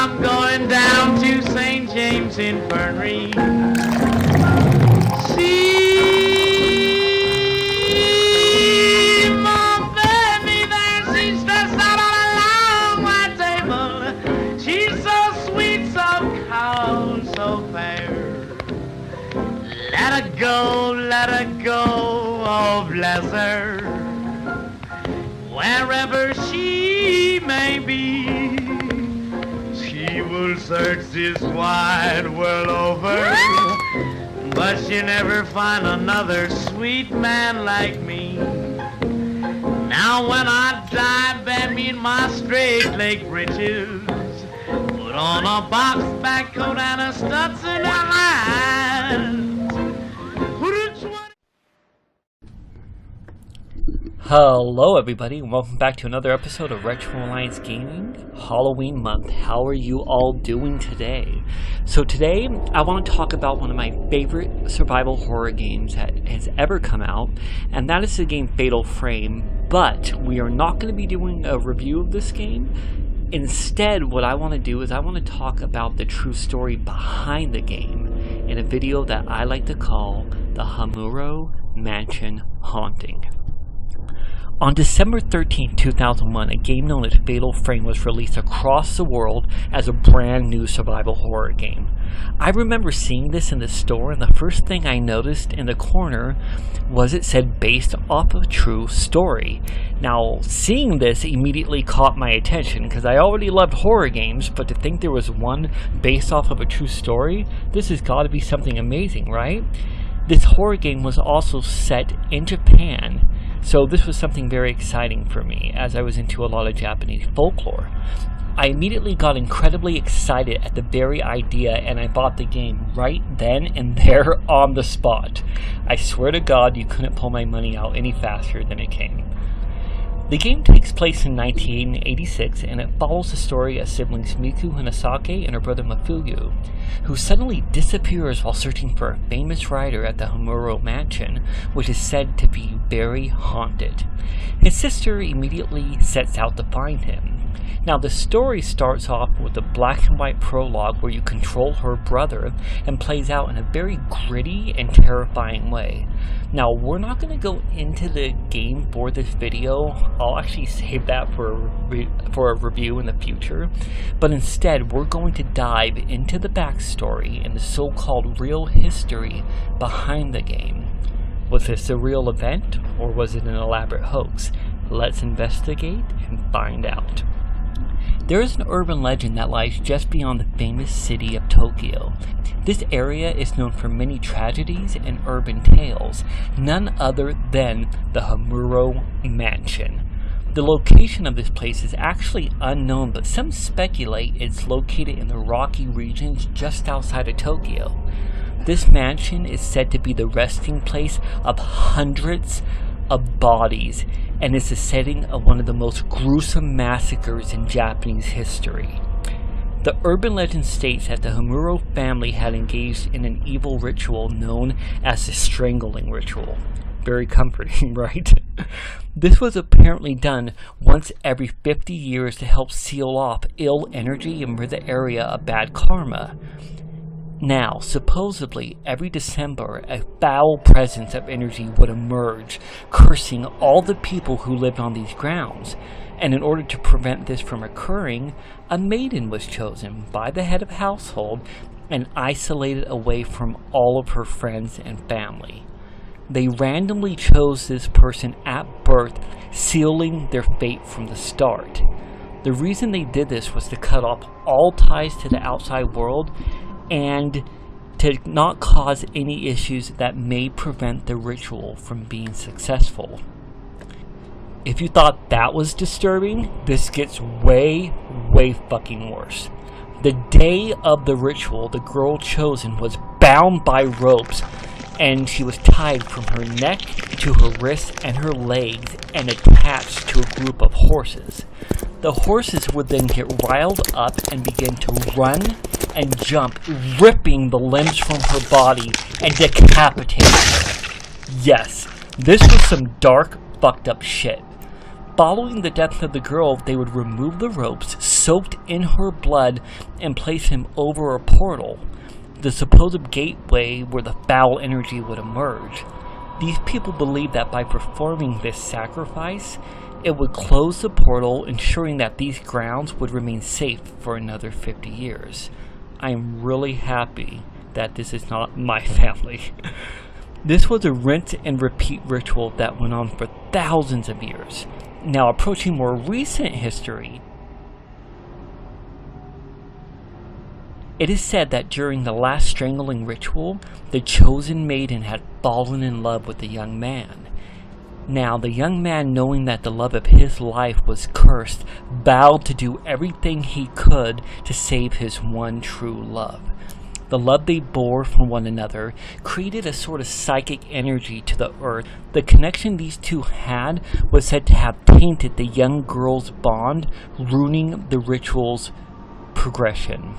I'm going down to St. James Infirmary. See my baby there, she's stretched out on a long white table. She's so sweet, so cold, so fair. Let her go, oh bless her. Wherever she may be, she will search this wide world over, but she'll never find another sweet man like me. Now when I die, bear me in my straight leg breeches, put on a box back coat and a Stetson hat. Hello everybody, and welcome back to another episode of Retro Alliance Gaming Halloween month. How are you all doing today? So today I want to talk about one of my favorite survival horror games that has ever come out, and that is the game Fatal Frame. But we are not going to be doing a review of this game. Instead, what I want to do is I want to talk about the true story behind the game in a video that I like to call the Himuro Mansion Haunting. On December 13, 2001, a game known as Fatal Frame was released across the world as a brand new survival horror game. I remember seeing this in the store, and the first thing I noticed in the corner was it said based off of a true story. Now, seeing this immediately caught my attention because I already loved horror games, but to think there was one based off of a true story, this has got to be something amazing, right? This horror game was also set in Japan, so this was something very exciting for me as I was into a lot of Japanese folklore. I immediately got incredibly excited at the very idea, and I bought the game right then and there on the spot. I swear to God you couldn't pull my money out any faster than it came. The game takes place in 1986, and it follows the story of siblings Miku Hinasaki and her brother Mafuyu, who suddenly disappears while searching for a famous writer at the Himuro Mansion, which is said to be very haunted. His sister immediately sets out to find him. Now, the story starts off with a black and white prologue where you control her brother and plays out in a very gritty and terrifying way. Now, we're not going to go into the game for this video. I'll actually save that for a review in the future. But instead, we're going to dive into the backstory and the so-called real history behind the game. Was this a real event, or was it an elaborate hoax? Let's investigate and find out. There is an urban legend that lies just beyond the famous city of Tokyo. This area is known for many tragedies and urban tales, none other than the Himuro Mansion. The location of this place is actually unknown, but some speculate it's located in the rocky regions just outside of Tokyo. This mansion is said to be the resting place of hundreds of bodies, and is the setting of one of the most gruesome massacres in Japanese history. The urban legend states that the Himuro family had engaged in an evil ritual known as the strangling ritual. Very comforting, right? This was apparently done once every 50 years to help seal off ill energy and rid the area of bad karma. Now, supposedly, every December, a foul presence of energy would emerge, cursing all the people who lived on these grounds. And in order to prevent this from occurring, a maiden was chosen by the head of household and isolated away from all of her friends and family. They randomly chose this person at birth, sealing their fate from the start. The reason they did this was to cut off all ties to the outside world and to not cause any issues that may prevent the ritual from being successful. If you thought that was disturbing, this gets way fucking worse. The day of the ritual, the girl chosen was bound by ropes, and she was tied from her neck to her wrists and her legs and attached to a group of horses. The horses would then get riled up and begin to run and jump, ripping the limbs from her body and decapitating her. Yes, this was some dark, fucked up shit. Following the death of the girl, they would remove the ropes soaked in her blood and place him over a portal, the supposed gateway where the foul energy would emerge. These people believed that by performing this sacrifice, it would close the portal, ensuring that these grounds would remain safe for another 50 years. I am really happy that this is not my family. This was a rinse and repeat ritual that went on for thousands of years. Now, approaching more recent history, it is said that during the last strangling ritual, the chosen maiden had fallen in love with the young man. Now, the young man, knowing that the love of his life was cursed, vowed to do everything he could to save his one true love. The love they bore for one another created a sort of psychic energy to the earth. The connection these two had was said to have tainted the young girl's bond, ruining the ritual's progression.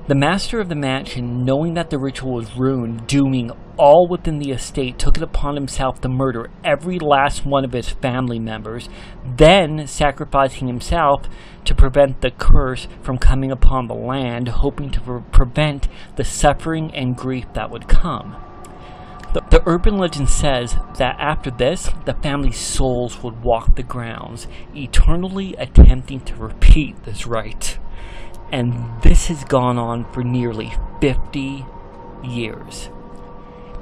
The master of the mansion, knowing that the ritual was ruined, dooming all within the estate, took it upon himself to murder every last one of his family members, then sacrificing himself to prevent the curse from coming upon the land, hoping to prevent the suffering and grief that would come. The urban legend says that after this, the family's souls would walk the grounds, eternally attempting to repeat this rite. And this has gone on for nearly 50 years.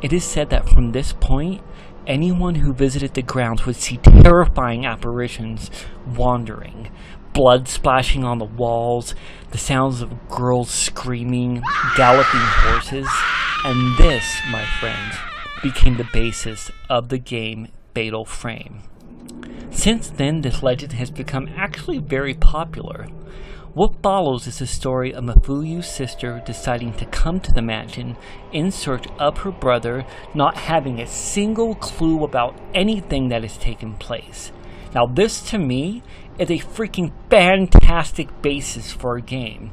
It is said that from this point, anyone who visited the grounds would see terrifying apparitions wandering, blood splashing on the walls, the sounds of girls screaming, galloping horses, and this, my friends, became the basis of the game Fatal Frame. Since then, this legend has become actually very popular. What follows is the story of Mafuyu's sister deciding to come to the mansion in search of her brother, not having a single clue about anything that has taken place. Now this, to me, is a freaking fantastic basis for a game.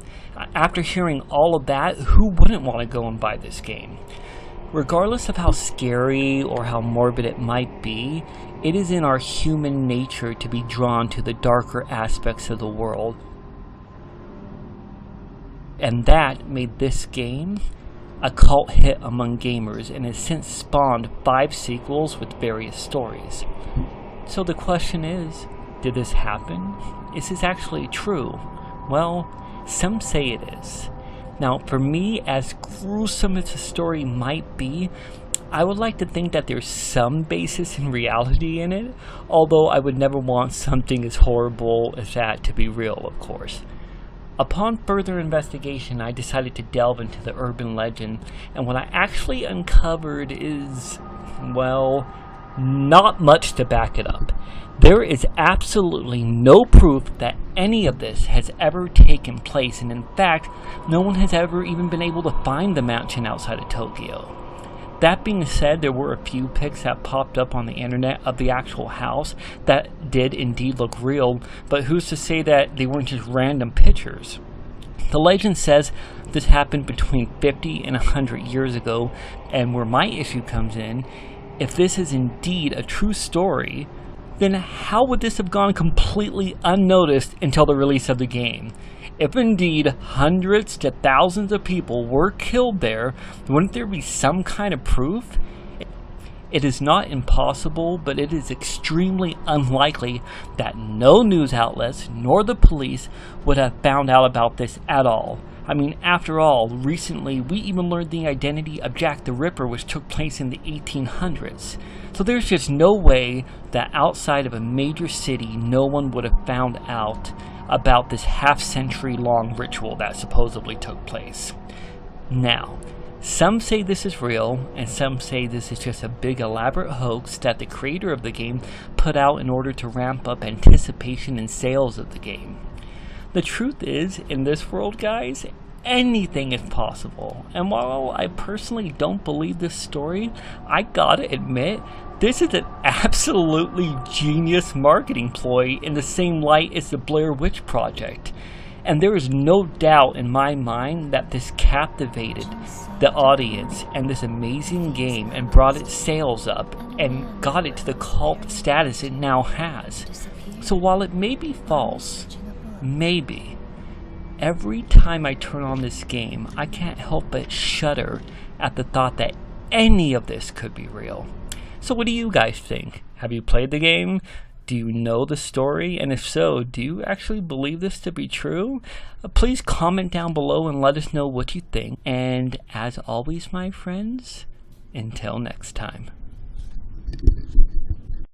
After hearing all of that, who wouldn't want to go and buy this game? Regardless of how scary or how morbid it might be, it is in our human nature to be drawn to the darker aspects of the world. And that made this game a cult hit among gamers and has since spawned 5 sequels with various stories. So the question is, did this happen? Is this actually true? Well, some say it is. Now, for me, as gruesome as the story might be, I would like to think that there's some basis in reality in it, although I would never want something as horrible as that to be real, of course. Upon further investigation, I decided to delve into the urban legend, and what I actually uncovered is, well, not much to back it up. There is absolutely no proof that any of this has ever taken place, and in fact, no one has ever even been able to find the mansion outside of Tokyo. That being said, there were a few pics that popped up on the internet of the actual house that did indeed look real, but who's to say that they weren't just random pictures? The legend says this happened between 50 and 100 years ago, and where my issue comes in, if this is indeed a true story, then how would this have gone completely unnoticed until the release of the game? If indeed hundreds to thousands of people were killed there, wouldn't there be some kind of proof? It is not impossible, but it is extremely unlikely that no news outlets nor the police would have found out about this at all. I mean, after all, recently we even learned the identity of Jack the Ripper, which took place in the 1800s. So there's just no way that outside of a major city no one would have found out about this half-century long ritual that supposedly took place. Now, some say this is real, and some say this is just a big elaborate hoax that the creator of the game put out in order to ramp up anticipation and sales of the game. The truth is, in this world, guys, anything is possible. And while I personally don't believe this story, I gotta admit, this is an absolutely genius marketing ploy in the same light as the Blair Witch Project. And there is no doubt in my mind that this captivated the audience and this amazing game and brought its sales up and got it to the cult status it now has. So while it may be false, maybe, every time I turn on this game, I can't help but shudder at the thought that any of this could be real. So what do you guys think? Have you played the game? Do you know the story? And if so, do you actually believe this to be true? Please comment down below and let us know what you think. And as always, my friends, until next time.